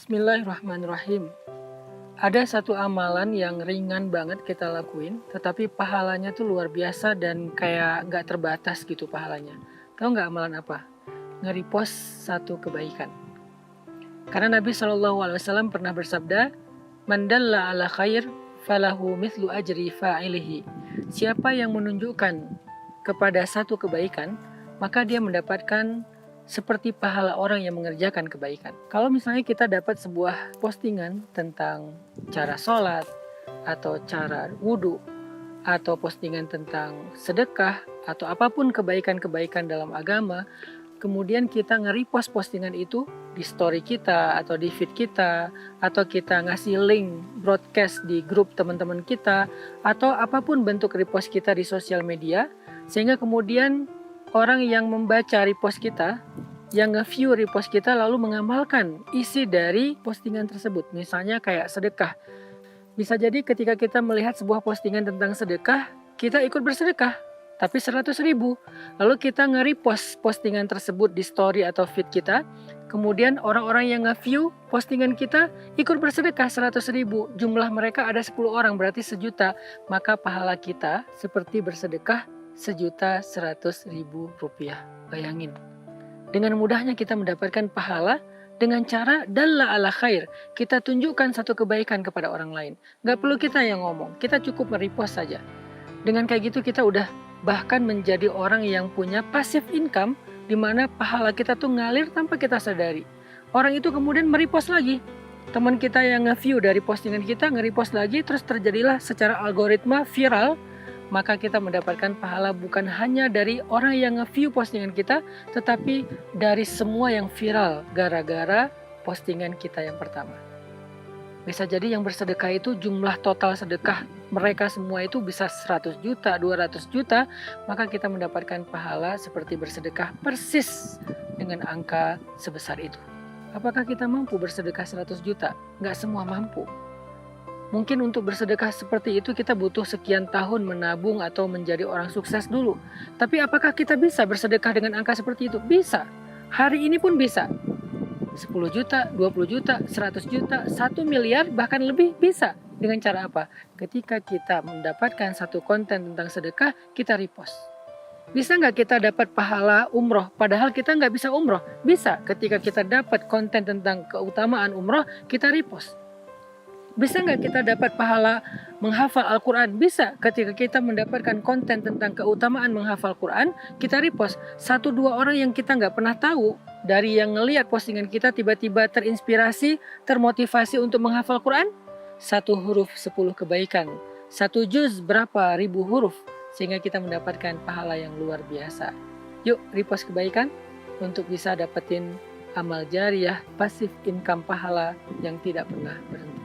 Bismillahirrahmanirrahim. Ada satu amalan yang ringan banget kita lakuin, tetapi pahalanya tuh luar biasa dan kayak gak terbatas gitu pahalanya. Tahu gak amalan apa? Nge-repost satu kebaikan. Karena Nabi SAW pernah bersabda, "Man dalla ala khair, falahu mithlu ajri fa'ilihi." Siapa yang menunjukkan kepada satu kebaikan, maka dia mendapatkan seperti pahala orang yang mengerjakan kebaikan. Kalau misalnya kita dapat sebuah postingan tentang cara sholat, atau cara wudhu, atau postingan tentang sedekah, atau apapun kebaikan-kebaikan dalam agama, kemudian kita nge-repost postingan itu di story kita, atau di feed kita, atau kita ngasih link broadcast di grup teman-teman kita, atau apapun bentuk repost kita di sosial media, sehingga kemudian orang yang membaca repost kita, yang nge-view repost kita lalu mengamalkan isi dari postingan tersebut. Misalnya kayak sedekah. Bisa jadi ketika kita melihat sebuah postingan tentang sedekah, kita ikut bersedekah, tapi 100.000. Lalu kita nge-repost postingan tersebut di story atau feed kita, kemudian orang-orang yang nge-view postingan kita ikut bersedekah 100.000. Jumlah mereka ada 10 orang, berarti 1.000.000. Maka pahala kita seperti bersedekah 1.100.000 rupiah. Bayangin, dengan mudahnya kita mendapatkan pahala dengan cara dalla ala khair. Kita tunjukkan satu kebaikan kepada orang lain. Gak perlu kita yang ngomong, kita cukup merepost saja. Dengan kayak gitu kita udah bahkan menjadi orang yang punya passive income, di mana pahala kita tuh ngalir tanpa kita sadari. Orang itu kemudian merepost lagi. Teman kita yang nge-view dari postingan kita nge-repost lagi, terus terjadilah secara algoritma viral. Maka kita mendapatkan pahala bukan hanya dari orang yang nge-view postingan kita, tetapi dari semua yang viral gara-gara postingan kita yang pertama. Bisa jadi yang bersedekah itu jumlah total sedekah mereka semua itu bisa 100 juta, 200 juta, maka kita mendapatkan pahala seperti bersedekah persis dengan angka sebesar itu. Apakah kita mampu bersedekah 100 juta? Nggak semua mampu. Mungkin untuk bersedekah seperti itu kita butuh sekian tahun menabung atau menjadi orang sukses dulu. Tapi apakah kita bisa bersedekah dengan angka seperti itu? Bisa. Hari ini pun bisa. 10 juta, 20 juta, 100 juta, 1 miliar, bahkan lebih bisa. Dengan cara apa? Ketika kita mendapatkan satu konten tentang sedekah, kita repost. Bisa nggak kita dapat pahala umroh? Padahal kita nggak bisa umroh. Bisa. Ketika kita dapat konten tentang keutamaan umroh, kita repost. Bisa nggak kita dapat pahala menghafal Al-Quran? Bisa. Ketika kita mendapatkan konten tentang keutamaan menghafal Quran, kita repost. 1-2 orang yang kita nggak pernah tahu, dari yang ngelihat postingan kita tiba-tiba terinspirasi, termotivasi untuk menghafal Quran. 1 huruf 10 kebaikan. 1 juz berapa ribu huruf. Sehingga kita mendapatkan pahala yang luar biasa. Yuk repost kebaikan untuk bisa dapetin amal jariah, pasif income pahala yang tidak pernah berhenti.